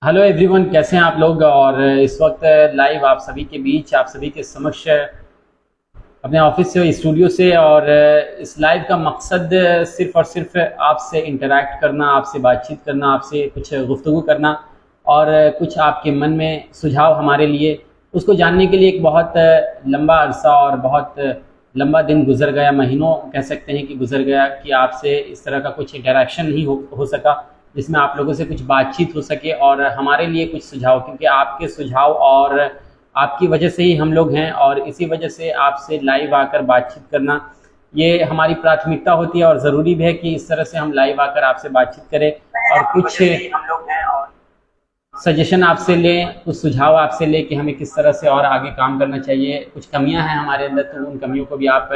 Hello everyone, कैसे हैं आप लोग। और इस वक्त लाइव आप सभी के बीच, आप सभी के समक्ष अपने ऑफिस से, स्टूडियो से। और इस लाइव का मकसद सिर्फ़ और सिर्फ आपसे इंटरैक्ट करना, आपसे बातचीत करना, आपसे कुछ गुफ्तगू करना और कुछ आपके मन में सुझाव हमारे लिए, उसको जानने के लिए। एक बहुत लंबा अरसा और बहुत लंबा दिन गुजर गया, महीनों कह सकते हैं कि गुजर गया, कि आपसे इस तरह का कुछ इंटरेक्शन नहीं हो सका जिसमें आप लोगों से कुछ बातचीत हो सके और हमारे लिए कुछ सुझाव, क्योंकि आपके सुझाव और आपकी वजह से ही हम लोग हैं। और इसी वजह से आपसे लाइव आकर बातचीत करना ये हमारी प्राथमिकता होती है और ज़रूरी भी है कि इस तरह से हम लाइव आकर आपसे बातचीत करें और कुछ सजेशन आपसे लें, कुछ सुझाव आपसे लें कि हमें किस तरह से और आगे काम करना चाहिए। कुछ कमियां हैं हमारे अंदर, तो उन कमियों को भी आप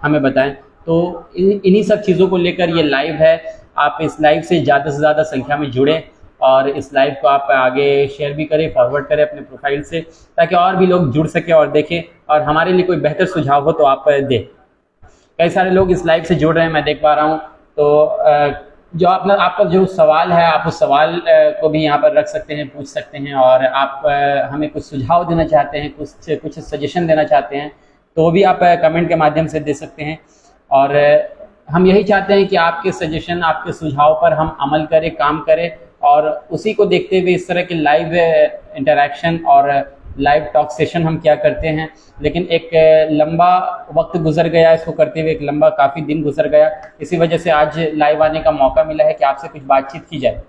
हमें बताएं। तो इन्हीं सब चीज़ों को लेकर ये लाइव है। आप इस लाइव से ज़्यादा संख्या में जुड़ें और इस लाइव को आप आगे शेयर भी करें, फॉरवर्ड करें अपने प्रोफाइल से, ताकि और भी लोग जुड़ सकें और देखें और हमारे लिए कोई बेहतर सुझाव हो तो आप दें। कई सारे लोग इस लाइव से जुड़ रहे हैं, मैं देख पा रहा हूँ। तो जो आपका जो सवाल है, आप उस सवाल को भी यहाँ पर रख सकते हैं, पूछ सकते हैं। और आप हमें कुछ सुझाव देना चाहते हैं, कुछ सजेशन देना चाहते हैं, तो वो भी आप कमेंट के माध्यम से दे सकते हैं। और हम यही चाहते हैं कि आपके सजेशन, आपके सुझाव पर हम अमल करें, काम करें और उसी को देखते हुए इस तरह के लाइव इंटरेक्शन और लाइव टॉक सेशन हम क्या करते हैं। लेकिन एक लंबा वक्त गुजर गया इसको करते हुए, एक लंबा काफ़ी दिन गुजर गया। इसी वजह से आज लाइव आने का मौका मिला है कि आपसे कुछ बातचीत की जाए।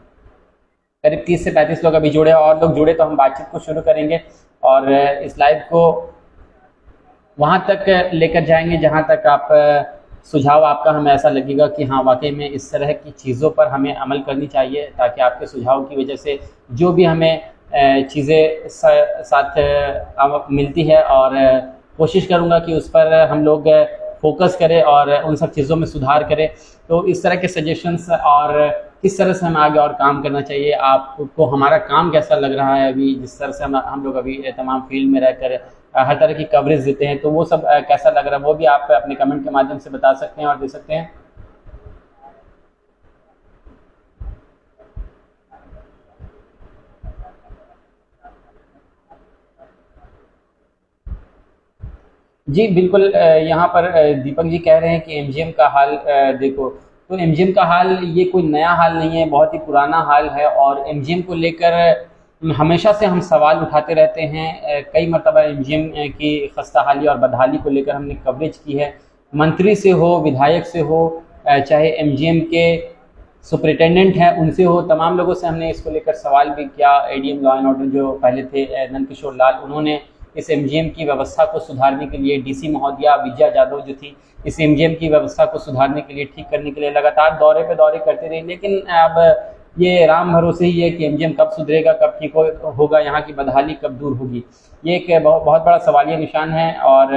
करीब 30 से 35 लोग अभी जुड़े, और लोग जुड़े तो हम बातचीत को शुरू करेंगे और इस लाइव को वहाँ तक लेकर जाएंगे जहाँ तक आप सुझाव आपका हमें ऐसा लगेगा कि हाँ, वाकई में इस तरह की चीज़ों पर हमें अमल करनी चाहिए, ताकि आपके सुझाव की वजह से जो भी हमें चीज़ें साथ मिलती है, और कोशिश करूँगा कि उस पर हम लोग फोकस करें और उन सब चीज़ों में सुधार करें। तो इस तरह के सजेशंस और किस तरह से हमें आगे और काम करना चाहिए, आपको हमारा काम कैसा लग रहा है अभी, जिस तरह से हम लोग अभी तमाम फील्ड में रहकर हर तरह की कवरेज देते हैं, तो वो सब कैसा लग रहा है, वो भी आप अपने कमेंट के माध्यम से बता सकते हैं और दे सकते हैं। जी बिल्कुल, यहाँ पर दीपक जी कह रहे हैं कि एमजीएम का हाल देखो। तो एमजीएम का हाल ये कोई नया हाल नहीं है, बहुत ही पुराना हाल है। और एमजीएम को लेकर हमेशा से हम सवाल उठाते रहते हैं। कई मरतबा एमजीएम की खस्ताहाली और बदहाली को लेकर हमने कवरेज की है, मंत्री से हो, विधायक से हो, चाहे एमजीएम के सुपरिटेंडेंट हैं उनसे हो, तमाम लोगों से हमने इसको लेकर सवाल भी किया। एडीएम लॉ एंड ऑर्डर जो पहले थे नंदकिशोर लाल, उन्होंने इस एमजीएम की व्यवस्था को सुधारने के लिए, डीसी महोदया विजया जाधव जो थी, इस एमजीएम की व्यवस्था को सुधारने के लिए, ठीक करने के लिए लगातार दौरे पे दौरे करते रहे। लेकिन अब ये राम भरोसे ही है कि एमजीएम कब सुधरेगा, कब ठीक होगा, यहाँ की बदहाली कब दूर होगी, ये एक बहुत बड़ा सवालिया निशान है। और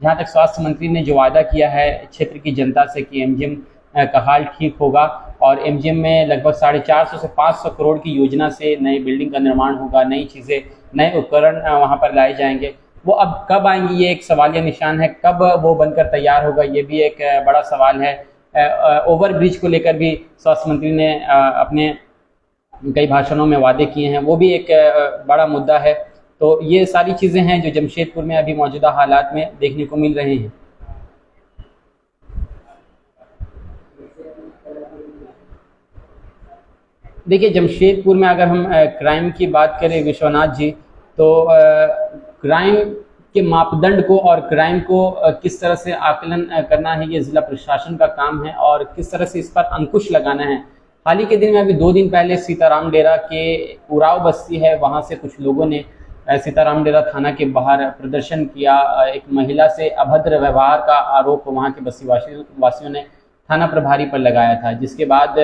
जहाँ तक स्वास्थ्य मंत्री ने जो वादा किया है क्षेत्र की जनता से कि एमजीएम का हाल ठीक होगा और एमजीएम में लगभग 450 से 500 करोड़ की योजना से नई बिल्डिंग का निर्माण होगा, नई चीज़ें, नए उपकरण वहाँ पर लाए जाएंगे, वो अब कब आएंगी ये एक सवालिया निशान है। कब वो बनकर तैयार होगा ये भी एक बड़ा सवाल है। ओवर ब्रिज को लेकर भी स्वास्थ्य मंत्री ने अपने कई भाषणों में वादे किए हैं, वो भी एक बड़ा मुद्दा है। तो ये सारी चीज़ें हैं जो जमशेदपुर में अभी मौजूदा हालात में देखने को मिल रहे हैं। देखिए, जमशेदपुर में अगर हम क्राइम की बात करें विश्वनाथ जी, तो क्राइम के मापदंड को और क्राइम को किस तरह से आकलन करना है, ये ज़िला प्रशासन का काम है और किस तरह से इस पर अंकुश लगाना है। हाल ही के दिन में, अभी 2 दिन पहले, सीताराम डेरा के उराव बस्ती है, वहाँ से कुछ लोगों ने सीताराम डेरा थाना के बाहर प्रदर्शन किया। एक महिला से अभद्र व्यवहार का आरोप वहाँ के बस्ती वासियों ने थाना प्रभारी पर लगाया था, जिसके बाद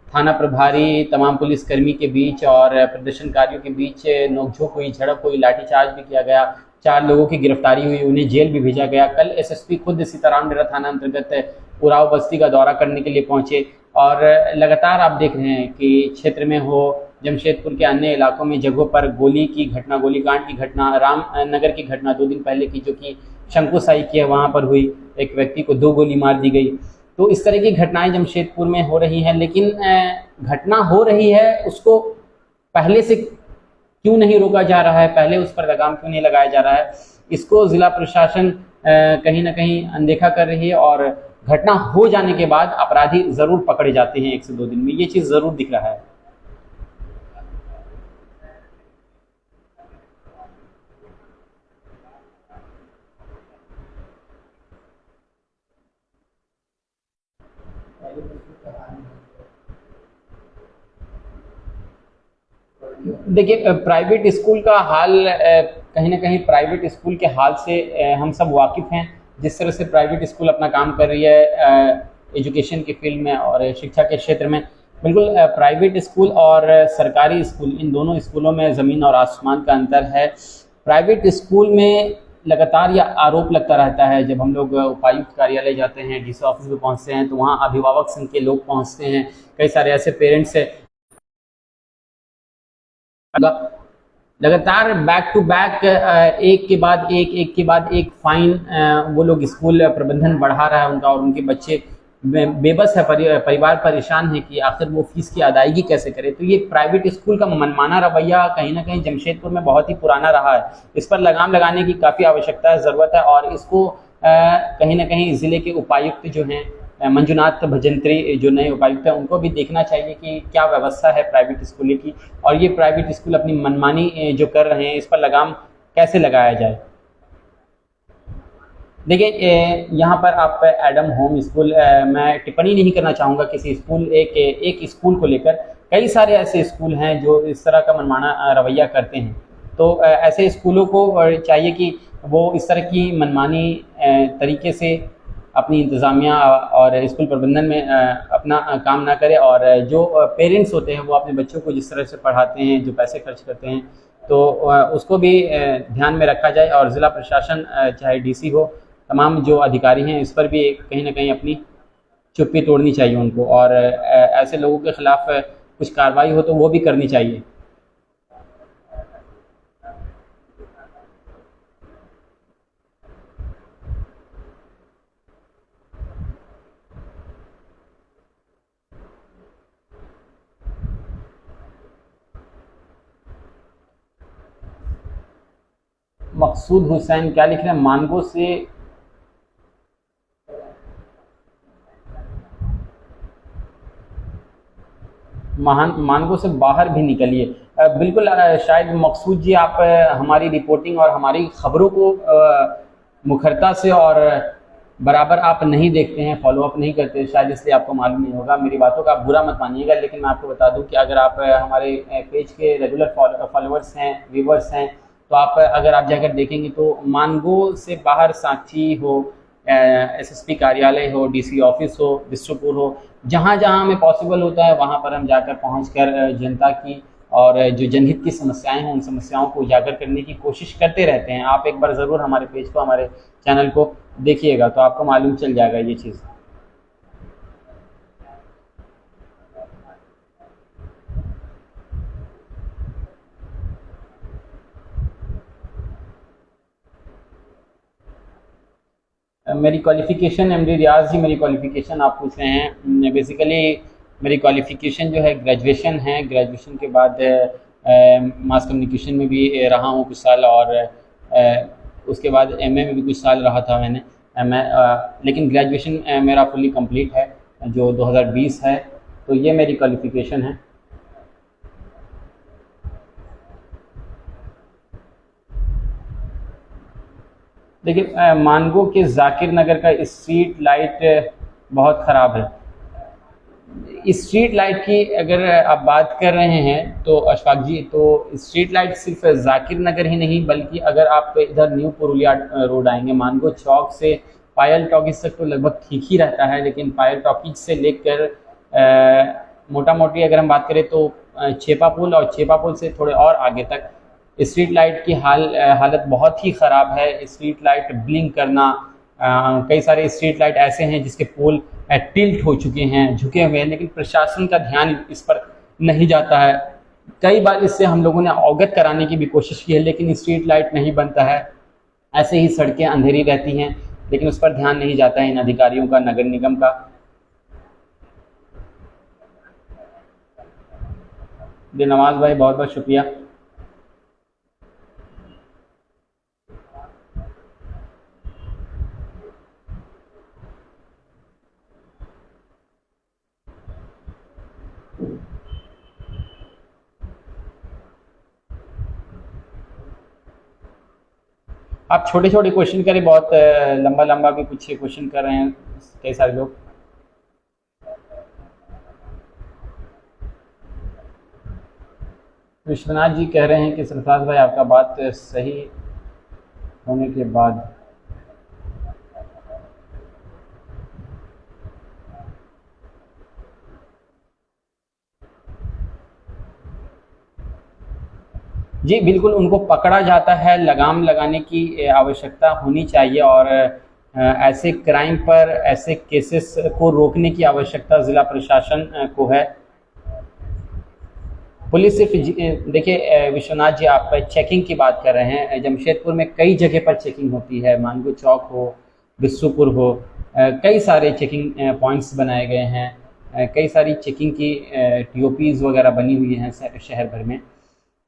थाना प्रभारी, तमाम पुलिसकर्मी के बीच और प्रदर्शनकारियों के बीच नोकझोंक हुई, झड़प हुई, लाठीचार्ज भी किया गया, 4 लोगों की गिरफ्तारी हुई, उन्हें जेल भी भेजा गया। कल एसएसपी खुद सीताराम डेरा थाना अंतर्गत उराव बस्ती का दौरा करने के लिए पहुंचे। और लगातार आप देख रहे हैं कि क्षेत्र में हो, जमशेदपुर के अन्य इलाकों में जगहों पर गोलीकांड की घटना, रामनगर की घटना 2 दिन पहले की, जो कि शंकुशाही की है, वहाँ पर हुई, एक व्यक्ति को 2 गोली मार दी गई। तो इस तरह की घटनाएं जमशेदपुर में हो रही हैं। लेकिन घटना हो रही है, उसको पहले से क्यों नहीं रोका जा रहा है, पहले उस पर लगाम क्यों नहीं लगाया जा रहा है, इसको ज़िला प्रशासन कहीं ना कहीं अनदेखा कर रही है। और घटना हो जाने के बाद अपराधी ज़रूर पकड़े जाते हैं 1 से 2 दिन में, ये चीज़ ज़रूर दिख रहा है। देखिए, प्राइवेट स्कूल का हाल कहीं न कहीं प्राइवेट स्कूल के हाल से हम सब वाकिफ़ हैं। जिस तरह से प्राइवेट स्कूल अपना काम कर रही है एजुकेशन के फ़ील्ड में और शिक्षा के क्षेत्र में, बिल्कुल प्राइवेट स्कूल और सरकारी स्कूल, इन दोनों स्कूलों में ज़मीन और आसमान का अंतर है। प्राइवेट स्कूल में लगातार यह आरोप लगता रहता है, जब हम लोग उपायुक्त कार्यालय जाते हैं, डीसी ऑफ़िस में पहुँचते हैं, तो वहाँ अभिभावक संघ के लोग पहुँचते हैं। कई सारे ऐसे पेरेंट्स लगातार बैक टू बैक एक के बाद एक के बाद एक फाइन वो लोग स्कूल प्रबंधन बढ़ा रहा है उनका, और उनके बच्चे बेबस है, परिवार परेशान है कि आखिर वो फीस की अदायगी कैसे करे। तो ये प्राइवेट स्कूल का मनमाना रवैया कहीं ना कहीं जमशेदपुर में बहुत ही पुराना रहा है। इस पर लगाम लगाने की काफ़ी आवश्यकता है, ज़रूरत है, और इसको कहीं ना कहीं ज़िले के उपायुक्त जो हैं मंजुनाथ भजंत्री, जो नए उपायुक्त हैं, उनको भी देखना चाहिए कि क्या व्यवस्था है प्राइवेट स्कूलों की, और ये प्राइवेट स्कूल अपनी मनमानी जो कर रहे हैं, इस पर लगाम कैसे लगाया जाए। देखिए, यहाँ पर आप एडम होम स्कूल, मैं टिप्पणी नहीं करना चाहूँगा किसी स्कूल एक स्कूल को लेकर। कई सारे ऐसे स्कूल हैं जो इस तरह का मनमाना रवैया करते हैं। तो ऐसे स्कूलों को चाहिए कि वो इस तरह की मनमानी तरीके से अपनी इंतज़ामिया और स्कूल प्रबंधन में अपना काम ना करे, और जो पेरेंट्स होते हैं वो अपने बच्चों को जिस तरह से पढ़ाते हैं, जो पैसे खर्च करते हैं, तो उसको भी ध्यान में रखा जाए। और ज़िला प्रशासन, चाहे डीसी हो, तमाम जो अधिकारी हैं, इस पर भी कहीं न कहीं अपनी चुप्पी तोड़नी चाहिए उनको, और ऐसे लोगों के खिलाफ कुछ कार्रवाई हो तो वो भी करनी चाहिए। मकसूद हुसैन क्या लिख रहे हैं, मानगो से मानगो से बाहर भी निकलिए। बिल्कुल, शायद मकसूद जी आप हमारी रिपोर्टिंग और हमारी खबरों को मुखरता से और बराबर आप नहीं देखते हैं, फॉलो अप नहीं करते, शायद इसलिए आपको मालूम नहीं होगा। मेरी बातों का आप बुरा मत मानिएगा, लेकिन मैं आपको बता दूं कि अगर आप हमारे पेज के रेगुलर फॉलोअर्स हैं, व्यूवर्स हैं, तो आप अगर आप जाकर देखेंगे तो मानगो से बाहर सांची हो, एसएसपी कार्यालय हो, डीसी ऑफिस हो, बिस्ट्रोपुर हो, जहाँ जहाँ हमें पॉसिबल होता है वहाँ पर हम जाकर पहुँचकर जनता की और जो जनहित की समस्याएं हैं, उन समस्याओं को उजागर करने की कोशिश करते रहते हैं। आप एक बार ज़रूर हमारे पेज को, हमारे चैनल को देखिएगा, तो आपको मालूम चल जाएगा ये चीज़। मेरी क्वालिफ़िकेशन, एमडी रियाज़ जी, मेरी क्वालिफ़िकेशन आप पूछ रहे हैं। बेसिकली मेरी क्वालिफ़िकेशन जो है ग्रेजुएशन है। ग्रेजुएशन के बाद मास कम्युनिकेशन में भी रहा हूँ कुछ साल, और उसके बाद एमए में भी कुछ साल रहा था मैंने। लेकिन ग्रेजुएशन मेरा फुल्ली कंप्लीट है, जो 2020 है। तो ये मेरी क्वालिफ़िकेशन है। देखिए, मानगो के जाकिर नगर का स्ट्रीट लाइट बहुत ख़राब है। स्ट्रीट लाइट की अगर आप बात कर रहे हैं तो अशफाक जी, तो स्ट्रीट लाइट सिर्फ जाकिर नगर ही नहीं, बल्कि अगर आप इधर न्यू पुरुलिया रोड आएंगे, मानगो चौक से पायल टॉकीज तक तो लगभग ठीक ही रहता है, लेकिन पायल टॉकीज से लेकर मोटा मोटी अगर हम बात करें तो छेपा पुल, और छेपा पुल से थोड़े और आगे तक स्ट्रीट लाइट की हालत बहुत ही ख़राब है। स्ट्रीट लाइट ब्लिंक करना, कई सारे स्ट्रीट लाइट ऐसे हैं जिसके पोल टिल्ट हो चुके हैं, झुके हुए हैं, लेकिन प्रशासन का ध्यान इस पर नहीं जाता है। कई बार इससे हम लोगों ने अवगत कराने की भी कोशिश की है, लेकिन स्ट्रीट लाइट नहीं बनता है। ऐसे ही सड़कें अंधेरी रहती हैं, लेकिन उस पर ध्यान नहीं जाता है इन अधिकारियों का, नगर निगम का। दिलनवाज भाई, बहुत बहुत शुक्रिया। आप छोटे छोटे क्वेश्चन करें, बहुत लंबा लंबा भी कुछ क्वेश्चन कर रहे हैं कई सारे लोग। विश्वनाथ जी कह रहे हैं कि सरफराज भाई आपका बात सही होने के बाद जी बिल्कुल उनको पकड़ा जाता है, लगाम लगाने की आवश्यकता होनी चाहिए और ऐसे क्राइम पर, ऐसे केसेस को रोकने की आवश्यकता ज़िला प्रशासन को है। पुलिस सिर्फ देखिए विश्वनाथ जी, आप चेकिंग की बात कर रहे हैं। जमशेदपुर में कई जगह पर चेकिंग होती है, मानगो चौक हो, बिस्सूपुर हो, कई सारे चेकिंग पॉइंट्स बनाए गए हैं, कई सारी चेकिंग की टीओपीज़ वगैरह बनी हुई हैं शहर भर में।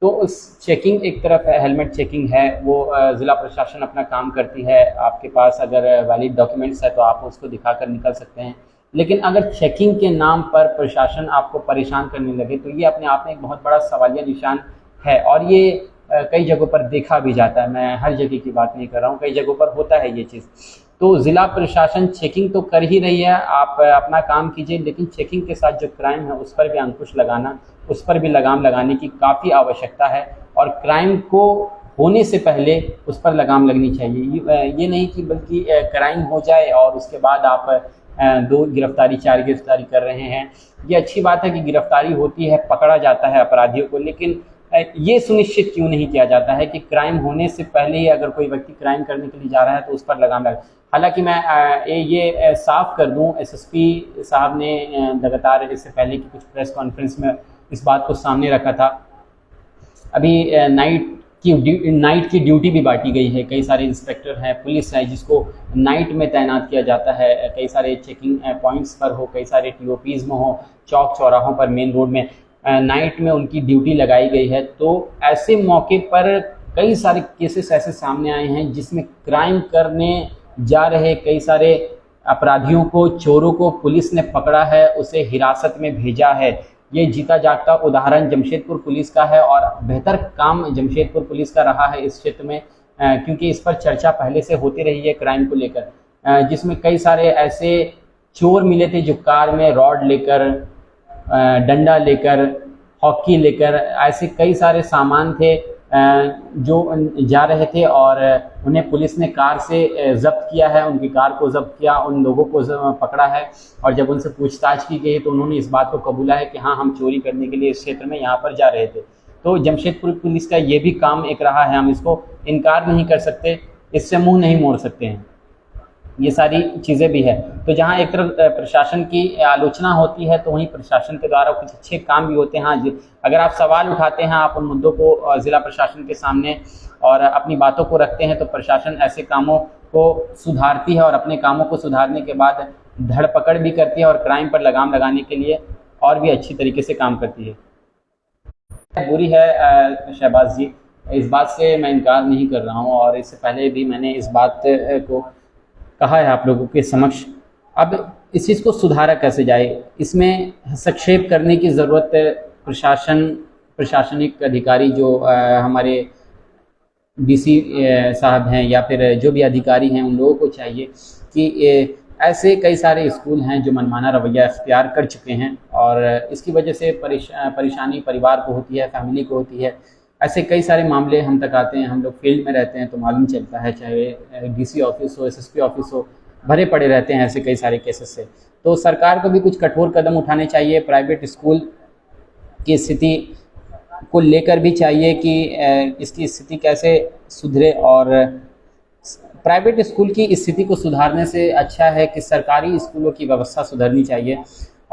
तो उस चेकिंग एक तरफ हेलमेट चेकिंग है, वो ज़िला प्रशासन अपना काम करती है। आपके पास अगर वैलिड डॉक्यूमेंट्स है तो आप उसको दिखाकर निकल सकते हैं। लेकिन अगर चेकिंग के नाम पर प्रशासन आपको परेशान करने लगे तो ये अपने आप में एक बहुत बड़ा सवालिया निशान है और ये कई जगहों पर देखा भी जाता है। मैं हर जगह की बात नहीं कर रहा हूँ, कई जगहों पर होता है ये चीज़। तो ज़िला प्रशासन चेकिंग तो कर ही रही है, आप अपना काम कीजिए, लेकिन चेकिंग के साथ जो क्राइम है उस पर भी अंकुश लगाना, उस पर भी लगाम लगाने की काफ़ी आवश्यकता है और क्राइम को होने से पहले उस पर लगाम लगनी चाहिए। ये नहीं कि बल्कि क्राइम हो जाए और उसके बाद आप 2 गिरफ्तारी 4 गिरफ्तारी कर रहे हैं। ये अच्छी बात है कि गिरफ्तारी होती है, पकड़ा जाता है अपराधियों को, लेकिन ये सुनिश्चित क्यों नहीं किया जाता है कि क्राइम होने से पहले ही अगर कोई व्यक्ति क्राइम करने के लिए जा रहा है तो उस पर लगाम लगे। हालांकि मैं ये साफ कर दूं, एसएसपी साहब ने लगातार इससे पहले की कुछ प्रेस कॉन्फ्रेंस में इस बात को सामने रखा था। अभी नाइट की ड्यूटी भी बांटी गई है, कई सारे इंस्पेक्टर हैं, पुलिस है जिसको नाइट में तैनात किया जाता है, कई सारे चेकिंग पॉइंट्स पर हो, कई सारे टीओपीज़ में हो, चौक चौराहों पर, मेन रोड में नाइट में उनकी ड्यूटी लगाई गई है। तो ऐसे मौके पर कई सारे केसेस ऐसे सामने आए हैं जिसमें क्राइम करने जा रहे कई सारे अपराधियों को, चोरों को पुलिस ने पकड़ा है, उसे हिरासत में भेजा है। ये जीता जागता उदाहरण जमशेदपुर पुलिस का है और बेहतर काम जमशेदपुर पुलिस का रहा है इस क्षेत्र में, क्योंकि इस पर चर्चा पहले से होती रही है क्राइम को लेकर, जिसमें कई सारे ऐसे चोर मिले थे जो कार में रॉड लेकर, डंडा लेकर, हॉकी लेकर, ऐसे कई सारे सामान थे जो जा रहे थे और उन्हें पुलिस ने कार से ज़ब्त किया है, उनकी कार को ज़ब्त किया, उन लोगों को पकड़ा है और जब उनसे पूछताछ की गई तो उन्होंने इस बात को कबूला है कि हाँ, हम चोरी करने के लिए इस क्षेत्र में यहाँ पर जा रहे थे। तो जमशेदपुर पुलिस का ये भी काम एक रहा है, हम इसको इनकार नहीं कर सकते, इससे मुँह नहीं मोड़ सकते हैं, ये सारी चीज़ें भी है। तो जहाँ एक तरफ प्रशासन की आलोचना होती है तो वहीं प्रशासन के द्वारा कुछ अच्छे काम भी होते हैं। हाँ जी, अगर आप सवाल उठाते हैं, आप उन मुद्दों को ज़िला प्रशासन के सामने और अपनी बातों को रखते हैं तो प्रशासन ऐसे कामों को सुधारती है और अपने कामों को सुधारने के बाद धरपकड़ भी करती है और क्राइम पर लगाम लगाने के लिए और भी अच्छी तरीके से काम करती है। बुरी है शहबाज जी, इस बात से मैं इनकार नहीं कर रहा हूँ और इससे पहले भी मैंने इस बात को कहा है आप लोगों के समक्ष। अब इस चीज़ को सुधारा कैसे जाए, इसमें हस्तक्षेप करने की ज़रूरत प्रशासनिक अधिकारी जो हमारे डीसी साहब हैं या फिर जो भी अधिकारी हैं, उन लोगों को चाहिए कि ऐसे कई सारे स्कूल हैं जो मनमाना रवैया इख्तियार कर चुके हैं और इसकी वजह से परेशानी परिवार को होती है, फैमिली को होती है। ऐसे कई सारे मामले हम तक आते हैं, हम लोग फील्ड में रहते हैं तो मालूम चलता है, चाहे डीसी ऑफिस हो, एसएसपी ऑफिस हो, भरे पड़े रहते हैं ऐसे कई सारे केसेस से। तो सरकार को भी कुछ कठोर कदम उठाने चाहिए, प्राइवेट स्कूल की स्थिति को लेकर भी चाहिए कि इसकी स्थिति कैसे सुधरे और प्राइवेट स्कूल की स्थिति को सुधारने से अच्छा है कि सरकारी स्कूलों की व्यवस्था सुधरनी चाहिए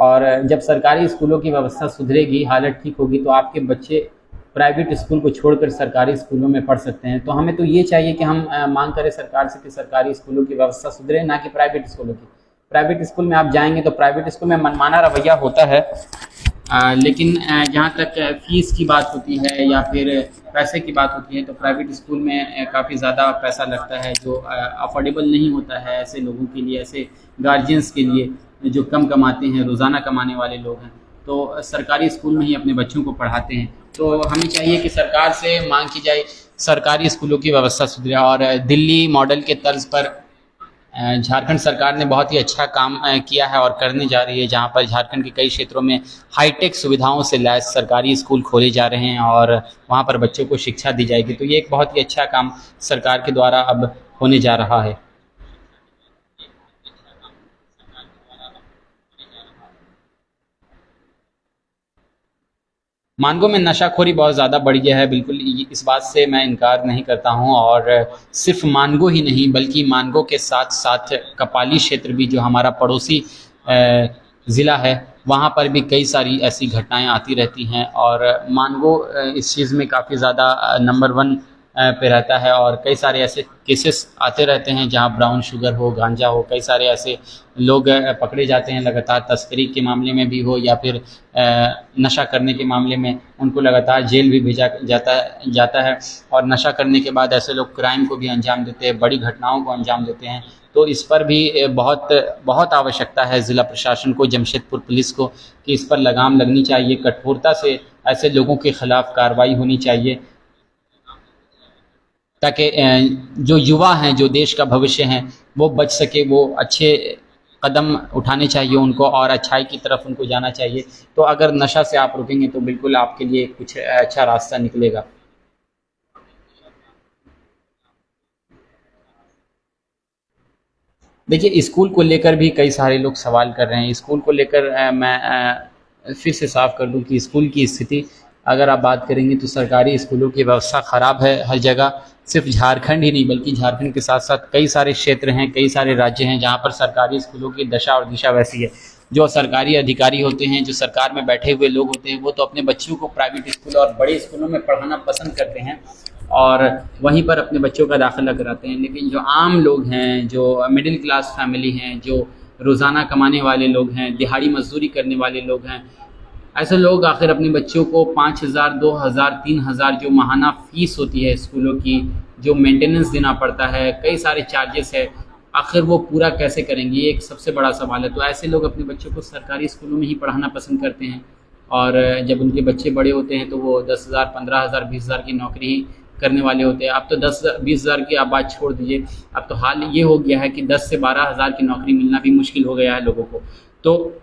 और जब सरकारी स्कूलों की व्यवस्था सुधरेगी, हालत ठीक होगी तो आपके बच्चे प्राइवेट स्कूल को छोड़कर सरकारी स्कूलों में पढ़ सकते हैं। तो हमें तो ये चाहिए कि हम मांग करें सरकार से कि सरकारी स्कूलों की व्यवस्था सुधरे, ना कि प्राइवेट स्कूलों की। प्राइवेट स्कूल में आप जाएंगे तो प्राइवेट स्कूल में मनमाना रवैया होता है, लेकिन जहाँ तक फीस की बात होती है या फिर पैसे की बात होती है तो प्राइवेट स्कूल में काफ़ी ज़्यादा पैसा लगता है जो अफोर्डेबल नहीं होता है ऐसे लोगों के लिए, ऐसे गार्जियंस के लिए जो कम कमाते हैं, रोज़ाना कमाने वाले लोग हैं, तो सरकारी स्कूल में ही अपने बच्चों को पढ़ाते हैं। तो हमें चाहिए कि सरकार से मांग की जाए सरकारी स्कूलों की व्यवस्था सुधरे। और दिल्ली मॉडल के तर्ज पर झारखंड सरकार ने बहुत ही अच्छा काम किया है और करने जा रही है, जहाँ पर झारखंड के कई क्षेत्रों में हाईटेक सुविधाओं से लैस सरकारी स्कूल खोले जा रहे हैं और वहाँ पर बच्चों को शिक्षा दी जाएगी। तो ये एक बहुत ही अच्छा काम सरकार के द्वारा अब होने जा रहा है। मानगो में नशाखोरी बहुत ज़्यादा बढ़ गया है, बिल्कुल इस बात से मैं इनकार नहीं करता हूँ। और सिर्फ मानगो ही नहीं बल्कि मानगो के साथ साथ कपाली क्षेत्र भी, जो हमारा पड़ोसी ज़िला है, वहाँ पर भी कई सारी ऐसी घटनाएं आती रहती हैं। और मानगो इस चीज़ में काफ़ी ज़्यादा नंबर वन पे रहता है। और कई सारे ऐसे केसेस आते रहते हैं जहाँ ब्राउन शुगर हो, गांजा हो, कई सारे ऐसे लोग पकड़े जाते हैं लगातार, तस्करी के मामले में भी हो या फिर नशा करने के मामले में उनको लगातार जेल भी भेजा जाता है। और नशा करने के बाद ऐसे लोग क्राइम को भी अंजाम देते हैं, बड़ी घटनाओं को अंजाम देते हैं। तो इस पर भी बहुत बहुत आवश्यकता है ज़िला प्रशासन को, जमशेदपुर पुलिस को, कि इस पर लगाम लगनी चाहिए, कठोरता से ऐसे लोगों के खिलाफ कार्रवाई होनी चाहिए, ताकि जो युवा हैं, जो देश का भविष्य हैं, वो बच सके, वो अच्छे कदम उठाने चाहिए उनको और अच्छाई की तरफ उनको जाना चाहिए। तो अगर नशा से आप रुकेंगे तो बिल्कुल आपके लिए कुछ अच्छा रास्ता निकलेगा। देखिए, स्कूल को लेकर भी कई सारे लोग सवाल कर रहे हैं। स्कूल को लेकर मैं फिर से साफ कर दूं कि स्कूल की स्थिति, अगर आप बात करेंगे तो सरकारी स्कूलों की व्यवस्था ख़राब है हर जगह। सिर्फ झारखंड ही नहीं बल्कि झारखंड के साथ साथ कई सारे क्षेत्र हैं, कई सारे राज्य हैं जहाँ पर सरकारी स्कूलों की दशा और दिशा वैसी है। जो सरकारी अधिकारी होते हैं, जो सरकार में बैठे हुए लोग होते हैं, वो तो अपने बच्चों को प्राइवेट स्कूल और बड़े स्कूलों में पढ़ाना पसंद करते हैं और वहीं पर अपने बच्चों का दाखिला कराते हैं। लेकिन जो आम लोग हैं, जो मिडिल क्लास फैमिली हैं, जो रोज़ाना कमाने वाले लोग हैं, दिहाड़ी मजदूरी करने वाले लोग हैं, ऐसे लोग आखिर अपने बच्चों को 5,000, 2,000, 3,000 जो माहाना फ़ीस होती है स्कूलों की, जो मेंटेनेंस देना पड़ता है, कई सारे चार्जेस है, आखिर वो पूरा कैसे करेंगे? ये एक सबसे बड़ा सवाल है। तो ऐसे लोग अपने बच्चों को सरकारी स्कूलों में ही पढ़ाना पसंद करते हैं और जब उनके बच्चे बड़े होते हैं तो वो 10,000, 15,000, 20,000 की नौकरी ही करने वाले होते हैं। अब तो 10-20,000 की आप बात छोड़ दीजिए, अब तो हाल ये हो गया है कि 10 से 12,000 की नौकरी मिलना भी मुश्किल हो गया है लोगों को। तो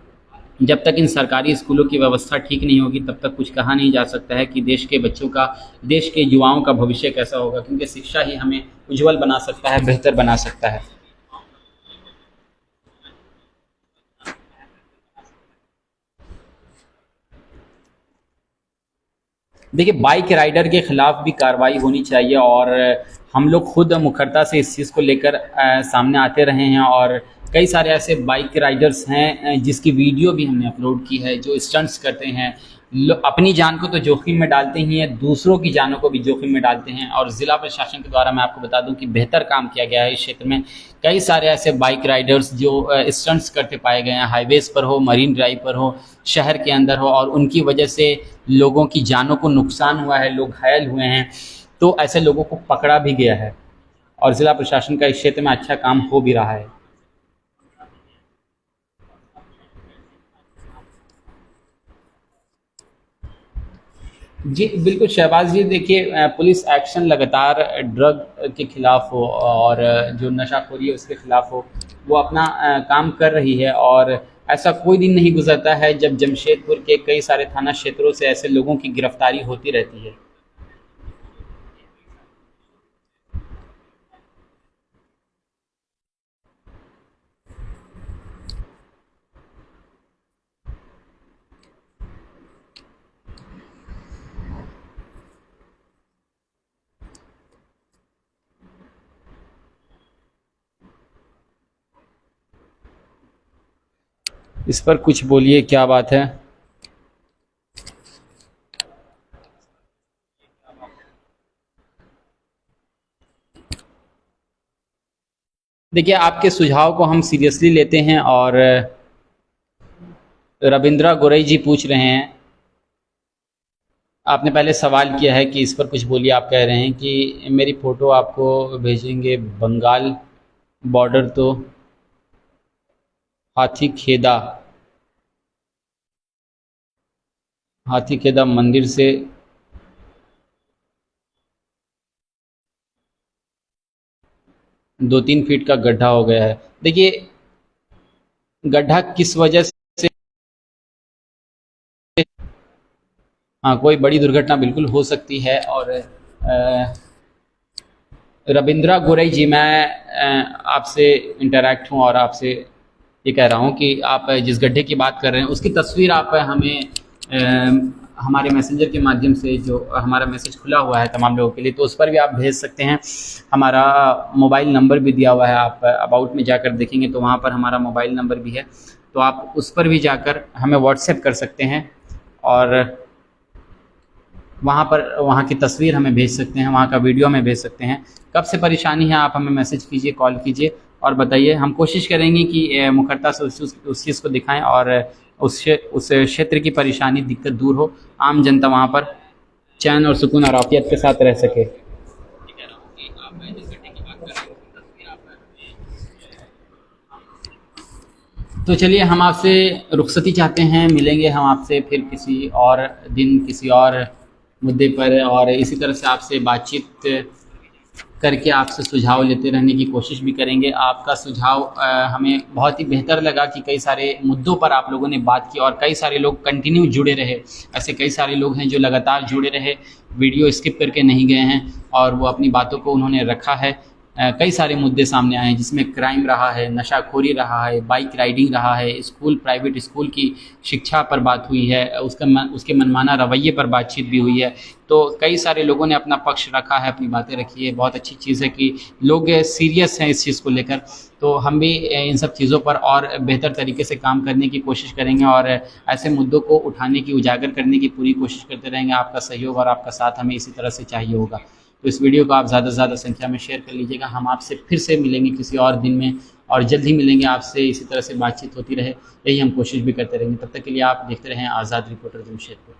जब तक इन सरकारी स्कूलों की व्यवस्था ठीक नहीं होगी तब तक कुछ कहा नहीं जा सकता है कि देश के बच्चों का, देश के युवाओं का भविष्य कैसा होगा, क्योंकि शिक्षा ही हमें उज्जवल बना सकता है, बेहतर बना सकता है। देखिए, बाइक राइडर के खिलाफ भी कार्रवाई होनी चाहिए और हम लोग खुद मुखरता से इस चीज़ को लेकर सामने आते रहे हैं। और कई सारे ऐसे बाइक राइडर्स हैं जिसकी वीडियो भी हमने अपलोड की है, जो स्टंट्स करते हैं, अपनी जान को तो जोखिम में डालते ही हैं, दूसरों की जानों को भी जोखिम में डालते हैं। और ज़िला प्रशासन के द्वारा मैं आपको बता दूं कि बेहतर काम किया गया है इस क्षेत्र में। कई सारे ऐसे बाइक राइडर्स जो स्टंट्स करते पाए गए हैं, हाईवेज़ पर हो, मरीन ड्राइव पर हो, शहर के अंदर हो, और उनकी वजह से लोगों की जानों को नुकसान हुआ है, लोग घायल हुए हैं। तो ऐसे लोगों को पकड़ा भी गया है और ज़िला प्रशासन का इस क्षेत्र में अच्छा काम हो भी रहा है। जी, बिल्कुल शहबाज जी, देखिए पुलिस एक्शन लगातार ड्रग के खिलाफ हो और जो नशाखोरी है उसके खिलाफ हो, वो अपना काम कर रही है। और ऐसा कोई दिन नहीं गुजरता है जब जमशेदपुर के कई सारे थाना क्षेत्रों से ऐसे लोगों की गिरफ्तारी होती रहती है। इस पर कुछ बोलिए, क्या बात है? देखिए, आपके सुझाव को हम सीरियसली लेते हैं। और रविंद्रा गोरई जी पूछ रहे हैं, आपने पहले सवाल किया है कि इस पर कुछ बोलिए। आप कह रहे हैं कि मेरी फ़ोटो आपको भेजेंगे बंगाल बॉर्डर तो हाथी खेदा, हाथी खेदा मंदिर से 2-3 फीट का गड्ढा हो गया है। देखिए, गड्ढा किस वजह से, हाँ, कोई बड़ी दुर्घटना बिल्कुल हो सकती है। और रविंद्रा गोरई जी, मैं आपसे इंटरैक्ट हूँ और आपसे ये कह रहा हूँ कि आप जिस गड्ढे की बात कर रहे हैं उसकी तस्वीर आप हमें हमारे मैसेंजर के माध्यम से, जो हमारा मैसेज खुला हुआ है तमाम लोगों के लिए, तो उस पर भी आप भेज सकते हैं। हमारा मोबाइल नंबर भी दिया हुआ है, आप अबाउट में जाकर देखेंगे तो वहाँ पर हमारा मोबाइल नंबर भी है, तो आप उस पर भी जाकर हमें व्हाट्सएप कर सकते हैं और वहाँ पर वहाँ की तस्वीर हमें भेज सकते हैं, वहाँ का वीडियो हमें भेज सकते हैं। कब से परेशानी है आप हमें मैसेज कीजिए, कॉल कीजिए और बताइए। हम कोशिश करेंगे कि मुखरता से उस चीज़ को दिखाएं और उस क्षेत्र की परेशानी, दिक्कत दूर हो, आम जनता वहाँ पर चैन और सुकून और आफियत के साथ रह सके। तो चलिए, हम आपसे रुखसती चाहते हैं, मिलेंगे हम आपसे फिर किसी और दिन, किसी और मुद्दे पर, और इसी तरह से आपसे बातचीत करके आपसे सुझाव लेते रहने की कोशिश भी करेंगे। आपका सुझाव हमें बहुत ही बेहतर लगा कि कई सारे मुद्दों पर आप लोगों ने बात की और कई सारे लोग कंटिन्यू जुड़े रहे। ऐसे कई सारे लोग हैं जो लगातार जुड़े रहे, वीडियो स्किप करके नहीं गए हैं और वो अपनी बातों को उन्होंने रखा है। कई सारे मुद्दे सामने आए हैं जिसमें क्राइम रहा है, नशाखोरी रहा है, बाइक राइडिंग रहा है, स्कूल, प्राइवेट स्कूल की शिक्षा पर बात हुई है, उसके मनमाना रवैये पर बातचीत भी हुई है। तो कई सारे लोगों ने अपना पक्ष रखा है, अपनी बातें रखी है। बहुत अच्छी चीज़ है कि लोग सीरियस हैं इस चीज़ को लेकर। तो हम भी इन सब चीज़ों पर और बेहतर तरीके से काम करने की कोशिश करेंगे और ऐसे मुद्दों को उठाने की, उजागर करने की पूरी कोशिश करते रहेंगे। आपका सहयोग और आपका साथ हमें इसी तरह से चाहिए होगा। तो इस वीडियो को आप ज़्यादा से ज़्यादा संख्या में शेयर कर लीजिएगा। हम आपसे फिर से मिलेंगे किसी और दिन में और जल्द ही मिलेंगे आपसे, इसी तरह से बातचीत होती रहे, यही हम कोशिश भी करते रहेंगे। तब तक के लिए आप देखते रहें आज़ाद रिपोर्टर जमशेदपुर।